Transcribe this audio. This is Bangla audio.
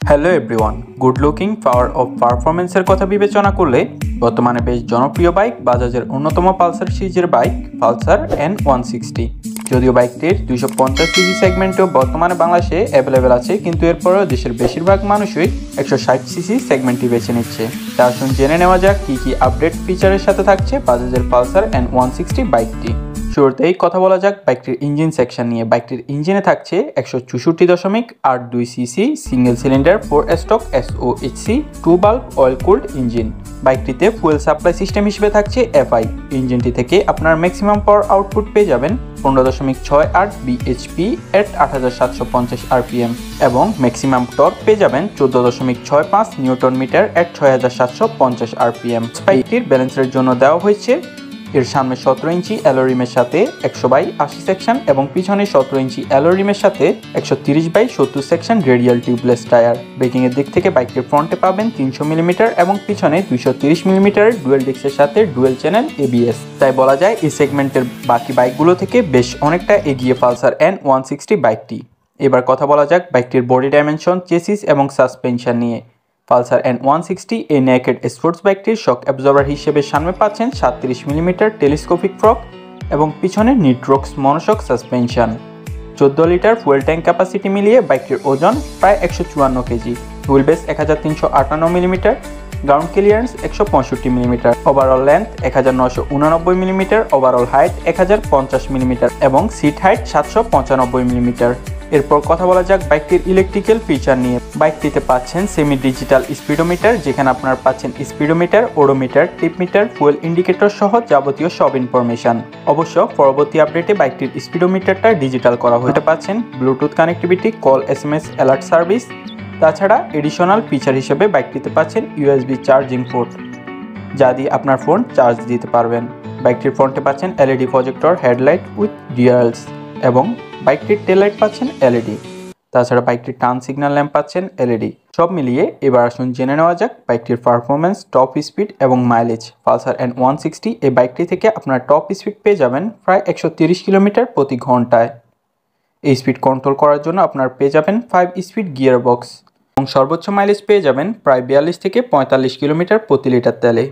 Hello everyone, good looking power of পারফরমেন্সের কথা বিবেচনা করলে বর্তমানে বেশ জনপ্রিয় বাইক বাজাজের অন্যতম পালসার সিরিজের বাইক পালসার N160। যদিও বাইকটির 250 সিসি সেগমেন্টেও বর্তমানে বাংলাদেশে অ্যাভেলেবেল আছে, কিন্তু এরপরেও দেশের বেশিরভাগ মানুষই 160 সিসি সেগমেন্টটি বেছে নিচ্ছে। তা আসুন জেনে নেওয়া যাক কী কী আপডেট ফিচারের সাথে থাকছে বাজাজের পালসার N160 বাইকটি। শুরুতেই কথা বলা যাক বাইকটির ইঞ্জিন সেকশন নিয়ে। বাইকটির ইঞ্জিনে থাকছে 164.82 CC single cylinder 4 stroke SOHC 2 বাল্ব অয়েল কুলড ইঞ্জিন। বাইকটিতে ফুয়েল সাপ্লাই সিস্টেম হিসেবে থাকছে FI। ইঞ্জিনটি থেকে আপনার ম্যাক্সিমাম পাওয়ার আউটপুট পেয়ে যাবেন 15.68 bhp at 8750 rpm এবং ম্যাক্সিমাম টর্ক পেয়ে যাবেন 14.65 নিউটন মিটার at 6750 rpm। বাইকটির ব্যালেন্সের জন্য দেওয়া হয়েছে এর সামনে 17 ইঞ্চি অ্যালোরিমের সাথে 100/80 সেকশন এবং পিছনে 17 ইঞ্চি অ্যালোরিমের সাথে 130/70 সেকশন রেডিয়াল টিউবলেস টায়ার। ব্রেকিংয়ের দিক থেকে বাইকটির ফ্রন্টে পাবেন 300 মিলিমিটার এবং পিছনে 230 মিলিমিটারের ডুয়েল ডিস্কের সাথে ডুয়েল চ্যানেল ABS। তাই বলা যায় এই সেগমেন্টের বাকি বাইকগুলো থেকে বেশ অনেকটা এগিয়ে পালসার N160 বাইকটি। এবার কথা বলা যাক বাইকটির বডি ডাইমেনশন, চেসিস এবং সাসপেনশন নিয়ে। পালসার N160 এই নেকেড স্পোর্টস বাইকটির শক অ্যাবজর্বার হিসেবে সামনে পাচ্ছেন 37 মিলিমিটার টেলিস্কোপিক ফ্রক এবং পিছনে Nitrox monoshock suspension. 14 litre fuel tank capacity মিলিয়ে বাইকটির ওজন প্রায় 154 KG. Wheel base 1358 millimetre, ground clearance 165 millimetre, overall length 1989 millimetre, overall height 1050 millimetre এবং সিট হাইট 795 মিলিমিটার। এরপর কথা বলা যাক বাইকটির ইলেকট্রিক্যাল ফিচার নিয়ে। বাইকটিতে পাচ্ছেন সেমি ডিজিটাল স্পিডোমিটার, যেখানে আপনারা পাচ্ছেন স্পিডোমিটার, ওডোমিটার, টিপ মিটার, ফুয়েল ইন্ডিকেটর সহ যাবতীয় সব ইনফরমেশন। অবশ্য পরবর্তী আপডেটে বাইকটির স্পিডোমিটারটা ডিজিটাল করা হতে পাচ্ছেন Bluetooth connectivity, call, SMS alert service. তাছাড়া এডিশনাল ফিচার হিসেবে বাইকটিতে পাচ্ছেন USB চার্জিং পোর্ট, যা দিয়ে আপনার ফোন চার্জ দিতে পারবেন। বাইকটির ফ্রন্টে পাচ্ছেন LED প্রজেক্টর হেডলাইট উইথ ডিআরএলস এবং বাইকটির টেল লাইট পাচ্ছেন LED। তাছাড়া বাইকটির টার্ন সিগন্যাল ল্যাম্প পাচ্ছেন LED। সব মিলিয়ে এবার আসুন জেনে নেওয়া যাক বাইকটির পারফরমেন্স, টপ স্পিড এবং মাইলেজ। পালসার N160 এই বাইকটি থেকে আপনার টপ স্পিড পেয়ে যাবেন প্রায় 130 কিলোমিটার প্রতি ঘন্টায়। এই স্পিড কন্ট্রোল করার জন্য আপনার পেয়ে যাবেন 5 স্পিড গিয়ার বক্স এবং সর্বোচ্চ মাইলেজ পেয়ে যাবেন প্রায় 42 থেকে 45 কিলোমিটার প্রতি লিটার তেলে।